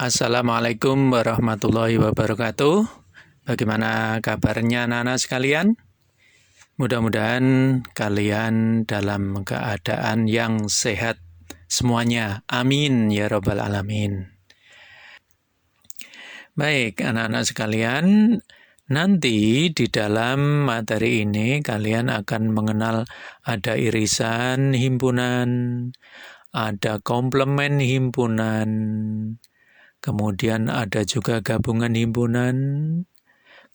Assalamualaikum warahmatullahi wabarakatuh. Bagaimana kabarnya anak-anak sekalian? Mudah-mudahan kalian dalam keadaan yang sehat semuanya. Amin ya rabbal alamin. Baik, anak-anak sekalian, nanti di dalam materi ini kalian akan mengenal ada irisan himpunan, ada komplement himpunan, kemudian ada juga gabungan himpunan,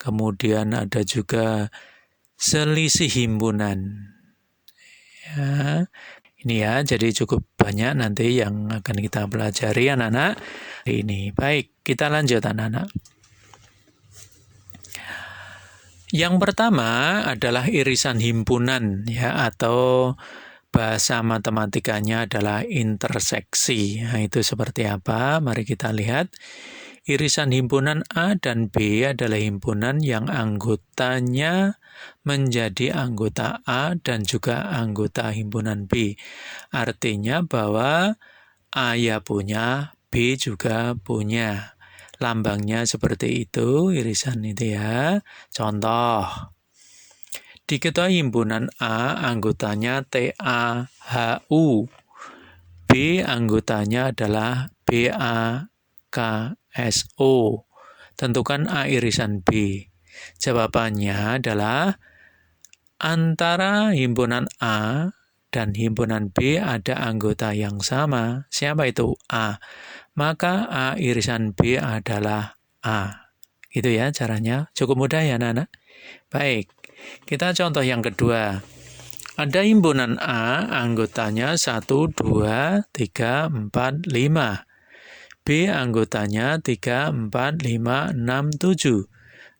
kemudian ada juga selisih himpunan. Ya, ini ya, jadi cukup banyak nanti yang akan kita pelajari anak-anak. Ini baik, kita lanjut anak-anak. Yang pertama adalah irisan himpunan ya, atau bahasa matematikanya adalah interseksi. Nah, itu seperti apa? Mari kita lihat. Irisan himpunan A dan B adalah himpunan yang anggotanya menjadi anggota A dan juga anggota himpunan B. Artinya bahwa A ya punya, B juga punya. Lambangnya seperti itu, irisan itu ya. Contoh, diketahui himpunan A anggotanya TAHU, B anggotanya adalah BAKSO. Tentukan A irisan B. Jawabannya adalah antara himpunan A dan himpunan B ada anggota yang sama. Siapa itu? A. Maka A irisan B adalah A. Gitu ya caranya. Cukup mudah ya anak-anak? Baik, kita contoh yang kedua. Ada himpunan A, anggotanya 1, 2, 3, 4, 5. B anggotanya 3, 4, 5, 6, 7.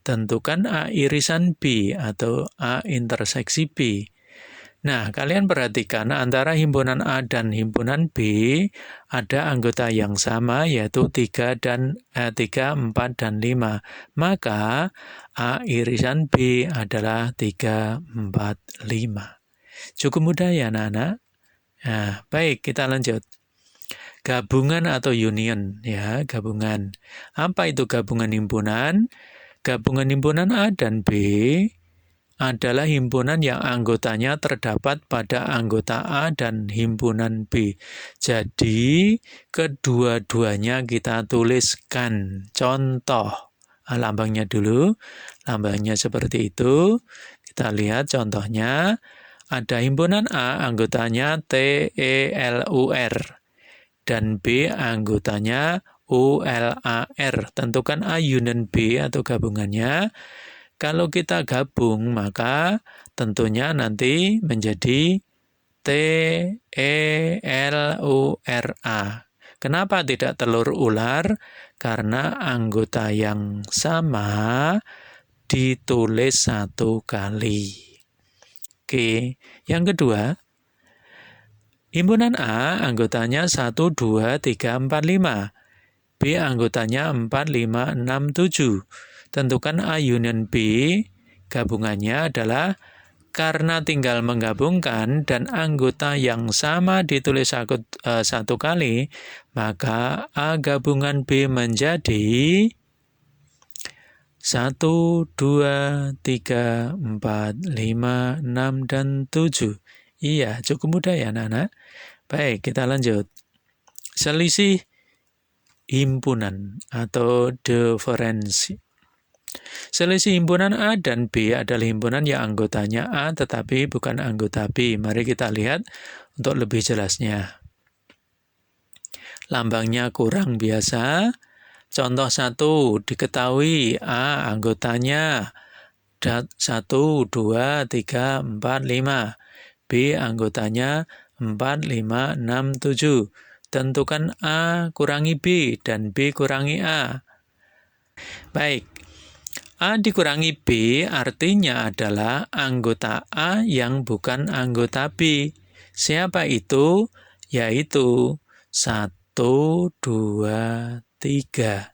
Tentukan A irisan B atau A interseksi B. Nah, kalian perhatikan antara himpunan A dan himpunan B ada anggota yang sama yaitu 3, 4, dan 5. Maka A irisan B adalah 3, 4, 5. Cukup mudah ya anak-anak? Nah, baik, kita lanjut. Gabungan atau union ya, gabungan. Apa itu gabungan himpunan? Gabungan himpunan A dan B adalah himpunan yang anggotanya terdapat pada anggota A dan himpunan B. Jadi, kedua-duanya kita tuliskan. Contoh, lambangnya dulu. Lambangnya seperti itu. Kita lihat contohnya. Ada himpunan A, anggotanya TELUR. Dan B, anggotanya ULAR. Tentukan A union B atau gabungannya. Kalau kita gabung, maka tentunya nanti menjadi TELURA. Kenapa tidak telur ular? Karena anggota yang sama ditulis satu kali. Oke, yang kedua, himpunan A anggotanya 1, 2, 3, 4, 5. B anggotanya 4, 5, 6, 7. Tentukan A union B, gabungannya adalah karena tinggal menggabungkan dan anggota yang sama ditulis satu kali, maka A gabungan B menjadi 1, 2, 3, 4, 5, 6, dan 7. Iya, cukup mudah ya anak-anak. Baik, kita lanjut. Selisih himpunan atau diferensi. Selisih himpunan A dan B adalah himpunan yang anggotanya A tetapi bukan anggota B. Mari kita lihat untuk lebih jelasnya. Lambangnya kurang biasa. Contoh 1, diketahui A anggotanya 1, 2, 3, 4, 5. B anggotanya 4, 5, 6, 7. Tentukan A kurangi B dan B kurangi A. Baik, A dikurangi B artinya adalah anggota A yang bukan anggota B. Siapa itu? Yaitu 1, 2, 3.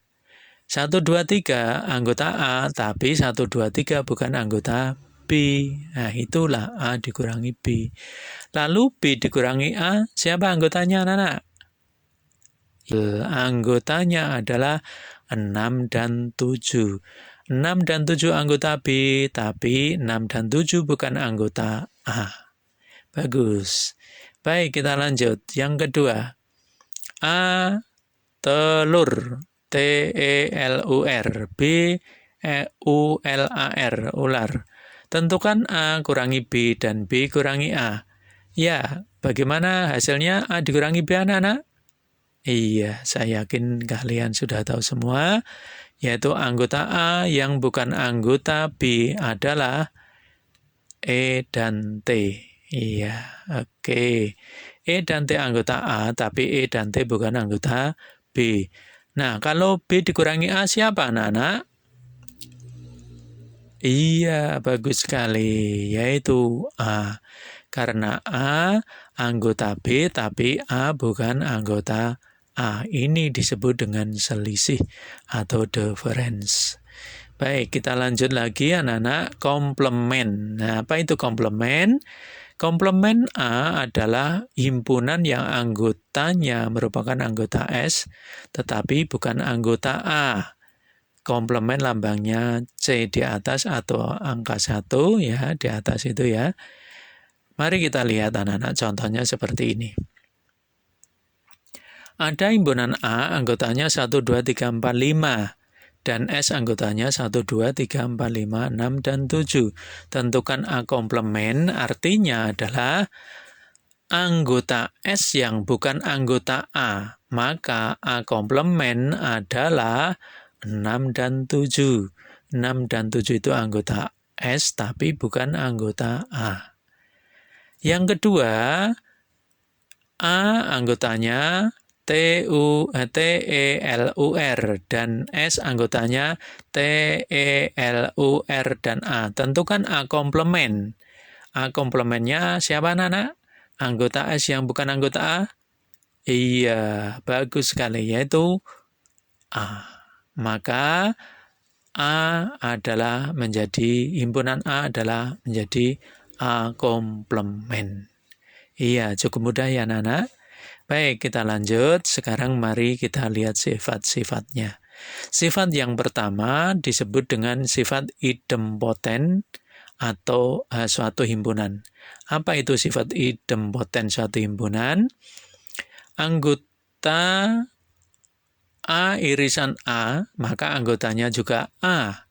1, 2, 3 anggota A, tapi 1, 2, 3 bukan anggota B. Nah, itulah A dikurangi B. Lalu B dikurangi A, siapa anggotanya anak-anak? Anggotanya adalah 6 dan 7. 6 dan 7 anggota B, tapi 6 dan 7 bukan anggota A. Bagus. Baik, kita lanjut. Yang kedua. A, telur. T-E-L-U-R. B, E-U-L-A-R. Ular. Tentukan A kurangi B dan B kurangi A. Ya, bagaimana hasilnya A dikurangi B, anak-anak? Iya, saya yakin kalian sudah tahu semua. Yaitu anggota A yang bukan anggota B adalah E dan T. Iya, oke. E dan T anggota A, tapi E dan T bukan anggota B. Nah, kalau B dikurangi A siapa, anak-anak? Iya, bagus sekali. Yaitu A. Karena A anggota B, tapi A bukan anggota A. Ini disebut dengan selisih atau difference. Baik, kita lanjut lagi anak-anak. Komplement. Nah, apa itu komplement? Komplement A adalah himpunan yang anggotanya merupakan anggota S, tetapi bukan anggota A. Komplement lambangnya C di atas atau angka 1 ya, di atas itu ya. Mari kita lihat anak-anak contohnya seperti ini. Ada himpunan A anggotanya 1, 2, 3, 4, 5. Dan S anggotanya 1, 2, 3, 4, 5, 6, dan 7. Tentukan A komplement artinya adalah anggota S yang bukan anggota A. Maka A komplement adalah 6 dan 7. 6 dan 7 itu anggota S tapi bukan anggota A. Yang kedua, A anggotanya T-E-L-U-R dan S anggotanya T-E-L-U-R dan A. Tentukan A komplement. A komplementnya siapa, anak-anak? Anggota S yang bukan anggota A? Iya, bagus sekali, yaitu A. Maka A adalah menjadi, himpunan A adalah menjadi A komplement. Iya, cukup mudah ya, anak-anak. Baik, kita lanjut. Sekarang mari kita lihat sifat-sifatnya. Sifat yang pertama disebut dengan sifat idempoten atau suatu himpunan. Apa itu sifat idempoten suatu himpunan? Anggota A irisan A, maka anggotanya juga A.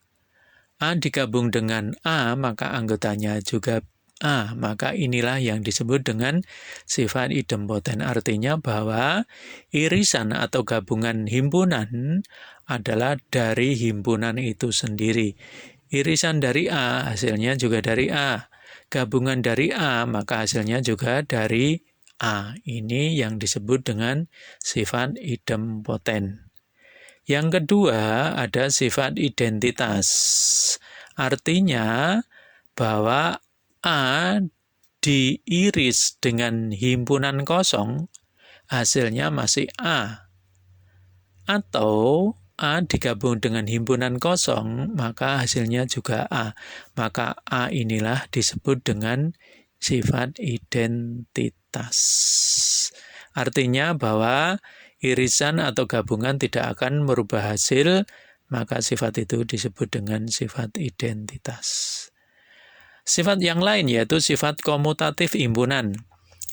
A digabung dengan A, maka anggotanya juga A, maka inilah yang disebut dengan sifat idempoten. Artinya bahwa irisan atau gabungan himpunan adalah dari himpunan itu sendiri. Irisan dari A, hasilnya juga dari A. Gabungan dari A, maka hasilnya juga dari A. Ini yang disebut dengan sifat idempoten. Yang kedua ada sifat identitas. Artinya bahwa A diiris dengan himpunan kosong, hasilnya masih A. Atau A digabung dengan himpunan kosong, maka hasilnya juga A. Maka A inilah disebut dengan sifat identitas. Artinya bahwa irisan atau gabungan tidak akan merubah hasil, maka sifat itu disebut dengan sifat identitas. Sifat yang lain yaitu sifat komutatif himpunan.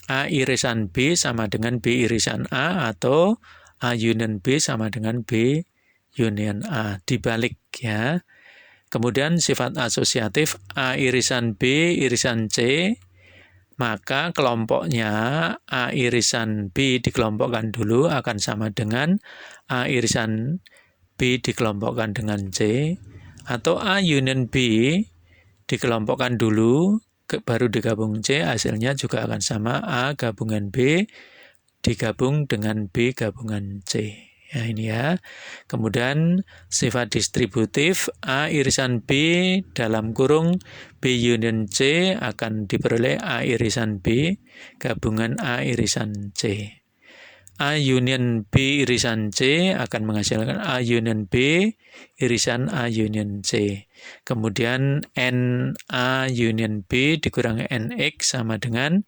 A irisan B sama dengan B irisan A atau A union B sama dengan B union A. Dibalik ya. Kemudian sifat asosiatif A irisan B irisan C, maka kelompoknya A irisan B dikelompokkan dulu akan sama dengan A irisan B dikelompokkan dengan C, atau A union B dikelompokkan dulu, baru digabung C, hasilnya juga akan sama A gabungan B digabung dengan B gabungan C. Ya ini ya. Kemudian sifat distributif A irisan B dalam kurung B union C akan diperoleh A irisan B gabungan A irisan C. A union B irisan C akan menghasilkan A union B irisan A union C. Kemudian NA union B dikurangi NX sama dengan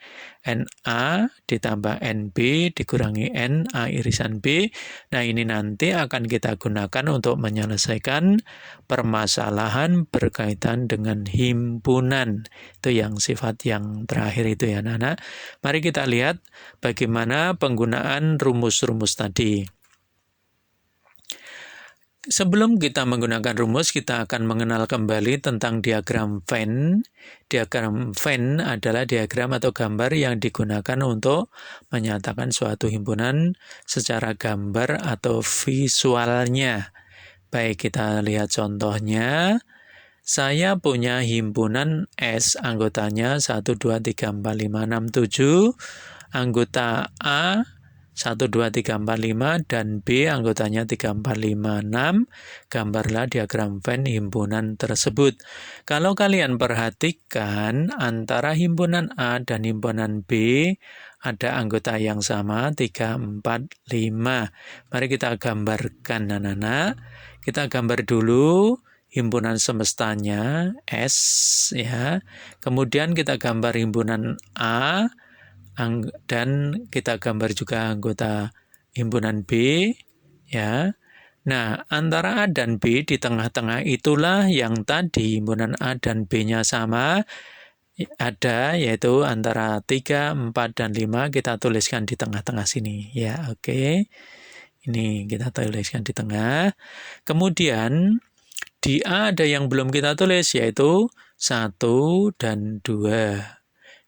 NA ditambah NB dikurangi NA irisan B. Nah, ini nanti akan kita gunakan untuk menyelesaikan permasalahan berkaitan dengan himpunan. Itu yang sifat yang terakhir itu ya, anak-anak. Mari kita lihat bagaimana penggunaan rumus-rumus tadi. Sebelum kita menggunakan rumus, kita akan mengenal kembali tentang diagram Venn. Diagram Venn adalah diagram atau gambar yang digunakan untuk menyatakan suatu himpunan secara gambar atau visualnya. Baik, kita lihat contohnya. Saya punya himpunan S, anggotanya 1, 2, 3, 4, 5, 6, 7. Anggota A 1, 2, 3, 4, 5, dan B anggotanya 3, 4, 5, 6. Gambarlah diagram Venn himpunan tersebut. Kalau kalian perhatikan, antara himpunan A dan himpunan B ada anggota yang sama, 3, 4, 5. Mari kita gambarkan, anak-anak. Kita gambar dulu himpunan semestanya, S, ya. Kemudian kita gambar himpunan A, dan kita gambar juga anggota himpunan B, ya. Nah, antara A dan B di tengah-tengah itulah yang tadi himpunan A dan B-nya sama ada, yaitu antara 3, 4, dan 5 kita tuliskan di tengah-tengah sini, ya. Oke. Ini kita tuliskan di tengah. Kemudian di A ada yang belum kita tulis, yaitu 1 dan 2.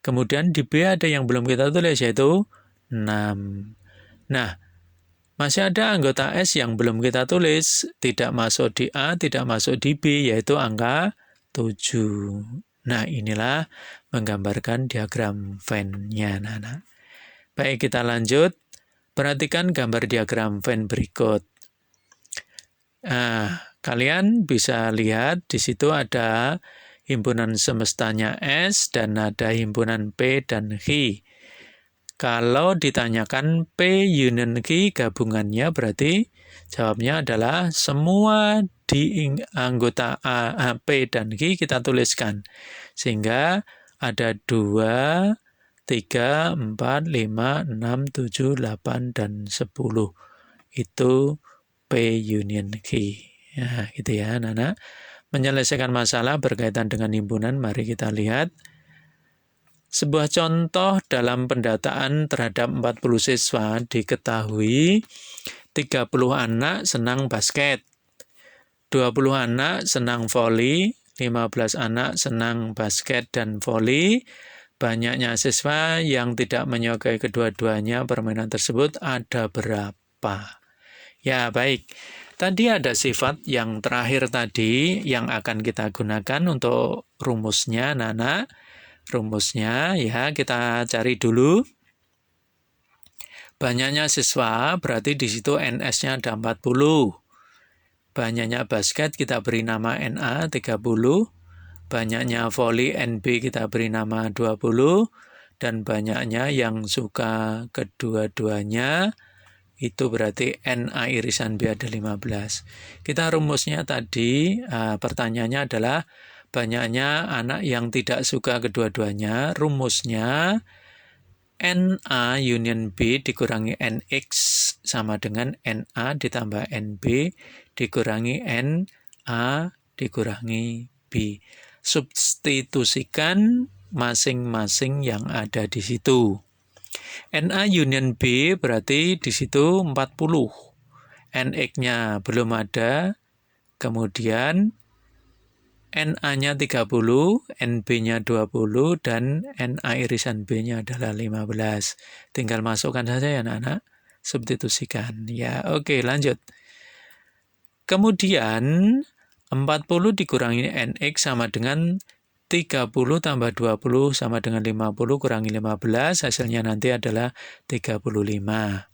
Kemudian di B ada yang belum kita tulis, yaitu 6. Nah, masih ada anggota S yang belum kita tulis, tidak masuk di A, tidak masuk di B, yaitu angka 7. Nah, inilah menggambarkan diagram Venn-nya, anak-anak. Baik, kita lanjut. Perhatikan gambar diagram Venn berikut. Nah, kalian bisa lihat di situ ada himpunan semestanya S dan ada himpunan P dan Q. Kalau ditanyakan P union Q gabungannya, berarti jawabnya adalah semua di anggota A, P dan Q kita tuliskan. Sehingga ada 2, 3, 4, 5, 6, 7, 8, dan 10. Itu P union Q. Ya, gitu ya, anak-anak. Menyelesaikan masalah berkaitan dengan himpunan, mari kita lihat. Sebuah contoh dalam pendataan terhadap 40 siswa diketahui 30 anak senang basket, 20 anak senang voli, 15 anak senang basket dan voli. Banyaknya siswa yang tidak menyukai kedua-duanya permainan tersebut ada berapa? Ya, baik. Tadi ada sifat yang terakhir tadi yang akan kita gunakan untuk rumusnya, anak-anak. Rumusnya ya kita cari dulu. Banyaknya siswa berarti di situ NS-nya ada 40. Banyaknya basket kita beri nama NA 30. Banyaknya voli NB kita beri nama 20. Dan banyaknya yang suka kedua-duanya itu berarti NA irisan B ada 15. Kita rumusnya tadi, pertanyaannya adalah banyaknya anak yang tidak suka kedua-duanya. Rumusnya NA union B dikurangi NX sama dengan NA ditambah NB dikurangi NA dikurangi B. Substitusikan masing-masing yang ada di situ. NA union B berarti di situ 40. NX-nya belum ada. Kemudian NA-nya 30, NB-nya 20, dan NA irisan B-nya adalah 15. Tinggal masukkan saja ya anak-anak. Substitusikan. Ya, oke, lanjut. Kemudian 40 dikurangi NX sama dengan 30 tambah 20 sama dengan 50 kurangi 15, hasilnya nanti adalah 35.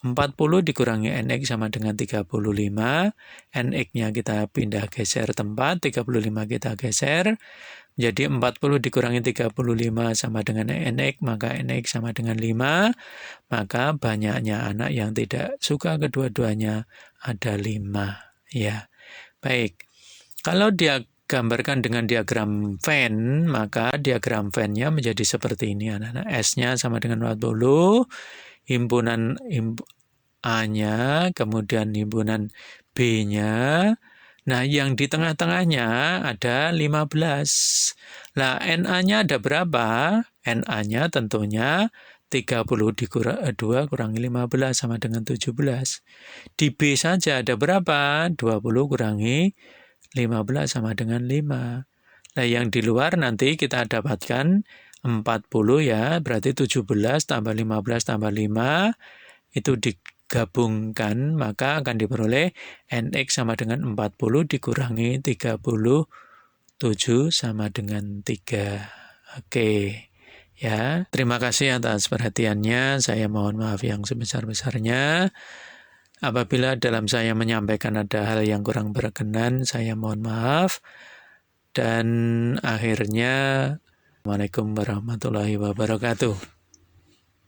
40 dikurangi NX sama dengan 35, NX-nya kita pindah geser tempat, 35 kita geser, jadi 40 dikurangi 35 sama dengan NX, maka NX sama dengan 5, maka banyaknya anak yang tidak suka kedua-duanya ada 5. Ya, baik. Kalau diagram digambarkan dengan diagram Venn, maka diagram Venn-nya menjadi seperti ini, anak-anak. S-nya sama dengan 40, himpunan A-nya, kemudian himpunan B-nya. Nah, yang di tengah-tengahnya ada 15. Nah, NA-nya ada berapa? NA-nya tentunya 30 dikurang 2 kurangi 15 sama dengan 17. Di B saja ada berapa? 20 kurangi 15 sama dengan 5. Nah, yang di luar nanti kita dapatkan 40 ya, berarti 17 tambah 15 tambah 5, itu digabungkan, maka akan diperoleh NX sama dengan 40 dikurangi 37 sama dengan 3. Oke. Ya, terima kasih atas perhatiannya. Saya mohon maaf yang sebesar-besarnya. Apabila dalam saya menyampaikan ada hal yang kurang berkenan, saya mohon maaf. Dan akhirnya, Assalamualaikum warahmatullahi wabarakatuh.